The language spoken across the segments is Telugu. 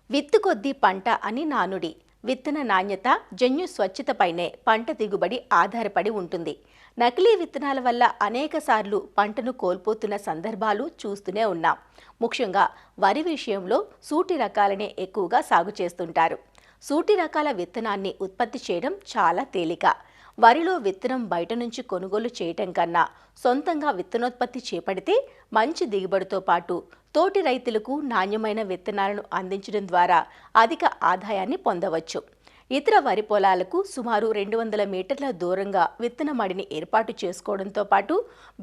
విత్తు కొద్దీ పంట అని నానుడి. విత్తన నాణ్యత, జన్యు స్వచ్ఛతపైనే పంట దిగుబడి ఆధారపడి ఉంటుంది. నకిలీ విత్తనాల వల్ల అనేకసార్లు పంటను కోల్పోతున్న సందర్భాలు చూస్తూనే ఉన్నాం. ముఖ్యంగా వరి విషయంలో సూటి రకాలనే ఎక్కువగా సాగు చేస్తుంటారు. సూటి రకాల విత్తనాన్ని ఉత్పత్తి చేయడం చాలా తేలిక. వరిలో విత్తనం బయట నుంచి కొనుగోలు చేయటం కన్నా సొంతంగా విత్తనోత్పత్తి చేపడితే మంచి దిగుబడితో పాటు తోటి రైతులకు నాణ్యమైన విత్తనాలను అందించడం ద్వారా అధిక ఆదాయాన్ని పొందవచ్చు. ఇతర వరి పొలాలకు సుమారు 200 మీటర్ల దూరంగా విత్తన మడిని ఏర్పాటు చేసుకోవడంతో పాటు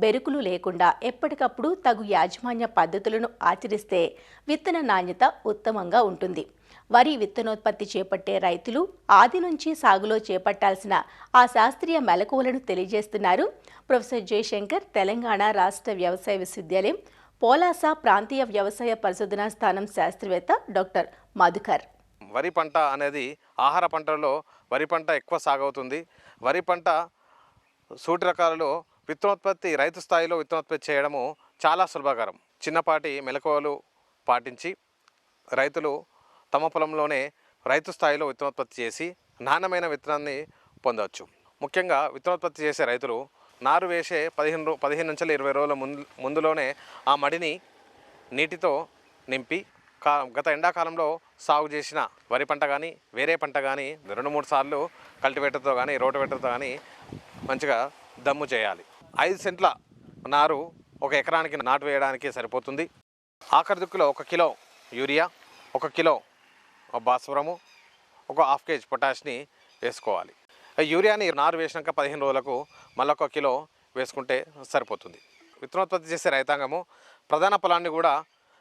బెరుకులు లేకుండా ఎప్పటికప్పుడు తగు యాజమాన్య పద్ధతులను ఆచరిస్తే విత్తన నాణ్యత ఉత్తమంగా ఉంటుంది. వరి విత్తనోత్పత్తి చేపట్టే రైతులు ఆది నుంచి సాగులో చేపట్టాల్సిన ఆ శాస్త్రీయ మెలకువలను తెలియజేస్తున్నారు ప్రొఫెసర్ జయశంకర్, తెలంగాణ రాష్ట్ర వ్యవసాయ విశ్వవిద్యాలయం పోలాస ప్రాంతీయ వ్యవసాయ పరిశోధనా స్థానం శాస్త్రవేత్త డాక్టర్ మధుకర్. వరి పంట అనేది ఆహార పంటలలో వరి పంట ఎక్కువ సాగవుతుంది. వరి పంట సూటి రకాలలో విత్తనోత్పత్తి రైతు స్థాయిలో విత్తనోత్పత్తి చేయడము చాలా సులభకరం. చిన్నపాటి మెలకువలు పాటించి రైతులు తమ పొలంలోనే రైతు స్థాయిలో విత్తనోత్పత్తి చేసి నాణ్యమైన విత్తనాన్ని పొందవచ్చు. ముఖ్యంగా విత్తనోత్పత్తి చేసే రైతులు నారు వేసే 15 నుంచి 20 రోజుల ముందులోనే ఆ మడిని నీటితో నింపి గత ఎండాకాలంలో సాగు చేసిన వరి పంట కానీ వేరే పంట కానీ 2-3 సార్లు కల్టివేటర్తో కానీ రోటివేటర్తో కానీ మంచిగా దమ్ము చేయాలి. 5 సెంట్ల నారు 1 ఎకరానికి నాటు వేయడానికి సరిపోతుంది. ఆఖరి దుక్కులో 1 కిలో యూరియా, 1 కిలో భాస్వరము, 1/2 కేజీ పొటాష్ని వేసుకోవాలి. యూరియాని నారు వేసినాక 15 రోజులకు మళ్ళీ 1 కిలో వేసుకుంటే సరిపోతుంది. విత్తనోత్పత్తి చేసే రైతాంగము ప్రధాన పొలాన్ని కూడా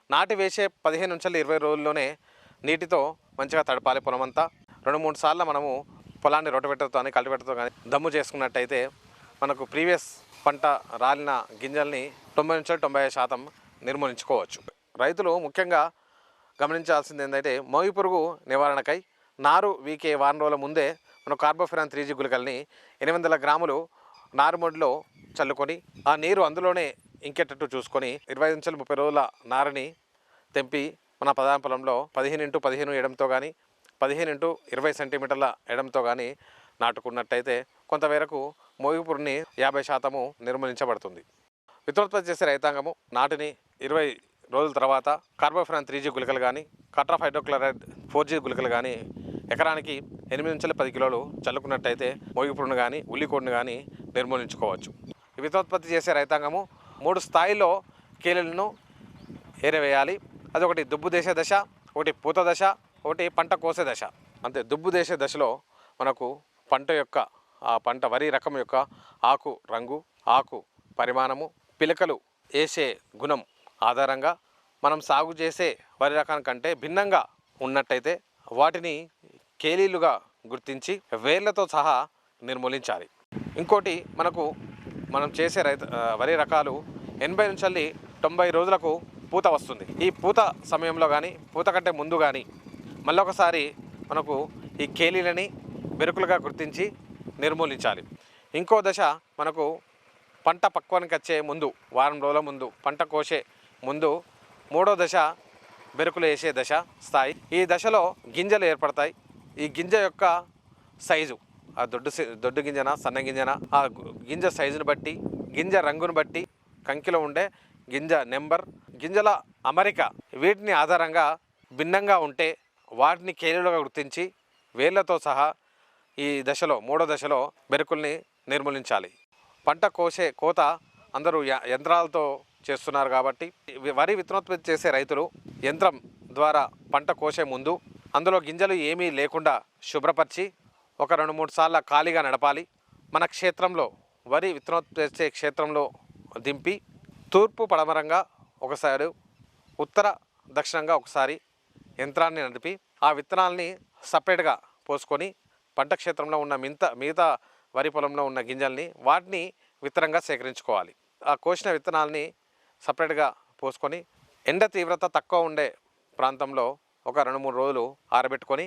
నాటి వేసే 15 నుంచి 20 రోజుల్లోనే నీటితో మంచిగా తడపాలి. పొలం అంతా 2-3 సార్లు మనము పొలాన్ని రోటివేటర్తో కానీ కల్టివేటర్తో కానీ దమ్ము చేసుకున్నట్టయితే మనకు ప్రీవియస్ పంట రాలిన గింజల్ని 90 నుంచి 95% నిర్మూలించుకోవచ్చు. రైతులు ముఖ్యంగా గమనించాల్సింది ఏంటంటే మోగి పురుగు నివారణకై నారు వీకే వారం రోజుల ముందే మనం కార్బోఫిరాన్ 3G గుళికల్ని 800 గ్రాములు నారుమడిలో చల్లుకొని ఆ నీరు అందులోనే ఇంకేటట్టు చూసుకొని 25 నుంచి 30 రోజుల నారుని తెంపి మన ప్రధాన పొలంలో 15x15 ఎడంతో కానీ 15x20 సెంటీమీటర్ల ఎడంతో కానీ నాటుకున్నట్టయితే కొంతవరకు మోగిపురుని 50% నిర్మూలించబడుతుంది. విత్తనోత్పత్తి చేసే రైతాంగము నాటిని 20 రోజుల తర్వాత కార్బోఫిరాన్ 3G గుళికలు కానీ కట్రాఫ్ హైడ్రోక్లోరైడ్ 4G గుళికలు కానీ ఎకరానికి 8 నుంచి 10 కిలోలు చల్లుకున్నట్టయితే మోగిపురును కానీ ఉల్లికోడును కానీ నిర్మూలించుకోవచ్చు. విత్తనోత్పత్తి చేసే రైతాంగము 3 స్థాయిలో కీలలను ఏరవేయాలి. అది ఒకటి దుబ్బు దేశే దశ, ఒకటి పూత దశ, ఒకటి పంట కోసే దశ. అంతే. దుబ్బు దేశే దశలో మనకు పంట వరి రకం యొక్క ఆకు రంగు, ఆకు పరిమాణము, పిలకలు వేసే గుణం ఆధారంగా మనం సాగు చేసే వరి రకం కంటే భిన్నంగా ఉన్నట్టయితే వాటిని కేలీలుగా గుర్తించి వేర్లతో సహా నిర్మూలించాలి. ఇంకోటి మనం చేసే వరి రకాలు 80 నుంచి 90 రోజులకు పూత వస్తుంది. ఈ పూత సమయంలో కానీ పూత కంటే ముందు కానీ మళ్ళొకసారి మనకు ఈ కేలీలని బెరుకులుగా గుర్తించి నిర్మూలించాలి. ఇంకో దశ మనకు పంట పక్వానికి వచ్చే ముందు వారం రోజుల ముందు పంట కోసే ముందు 3వ దశ బెరుకులు వేసే దశ స్థాయి. ఈ దశలో గింజలు ఏర్పడతాయి. ఈ గింజ యొక్క సైజు, ఆ దొడ్డు గింజన సన్న గింజన, ఆ గింజ సైజును బట్టి, గింజ రంగును బట్టి, కంకిలో ఉండే గింజ నెంబర్, గింజల అమరిక, వీటిని ఆధారంగా భిన్నంగా ఉంటే వాటిని కేలీలుగా గుర్తించి వేర్లతో సహా ఈ దశలో 3వ దశలో బెరుకుల్ని నిర్మూలించాలి. పంట కోత అందరూ యంత్రాలతో చేస్తున్నారు కాబట్టి వరి విత్తనోత్పత్తి చేసే రైతులు యంత్రం ద్వారా పంట కోసే ముందు అందులో గింజలు ఏమీ లేకుండా శుభ్రపరిచి 2-3 సార్లు ఖాళీగా నడపాలి. మన క్షేత్రంలో వరి విత్తనోత్పత్తి చేసే క్షేత్రంలో దింపి తూర్పు పడమరంగా ఒకసారి, ఉత్తర దక్షిణంగా ఒకసారి యంత్రాన్ని నడిపి ఆ విత్తనాలని సపరేట్గా పోసుకొని పంట క్షేత్రంలో ఉన్న మిగతా వరి పొలంలో ఉన్న గింజల్ని వాటిని విత్తనంగా సేకరించుకోవాలి. ఆ కోసిన విత్తనాలని సపరేట్గా పోసుకొని ఎండ తీవ్రత తక్కువ ఉండే ప్రాంతంలో 2-3 రోజులు ఆరబెట్టుకొని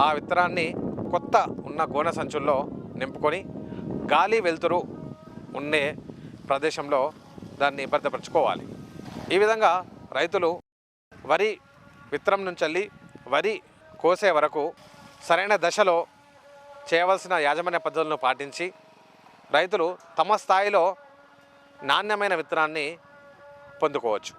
ఆ విత్తనాన్ని కొత్త ఉన్న గోనె సంచుల్లో నింపుకొని గాలి వెలుతురు ఉండే ప్రదేశంలో దాన్ని భద్రపరచుకోవాలి. ఈ విధంగా రైతులు వరి విత్తనం నుంచి వరి కోసే వరకు సరైన దశలో చేయవలసిన యాజమాన్య పద్ధతులను పాటించి రైతులు తమ స్థాయిలో నాణ్యమైన విత్తనాన్ని పొందుకోవచ్చు.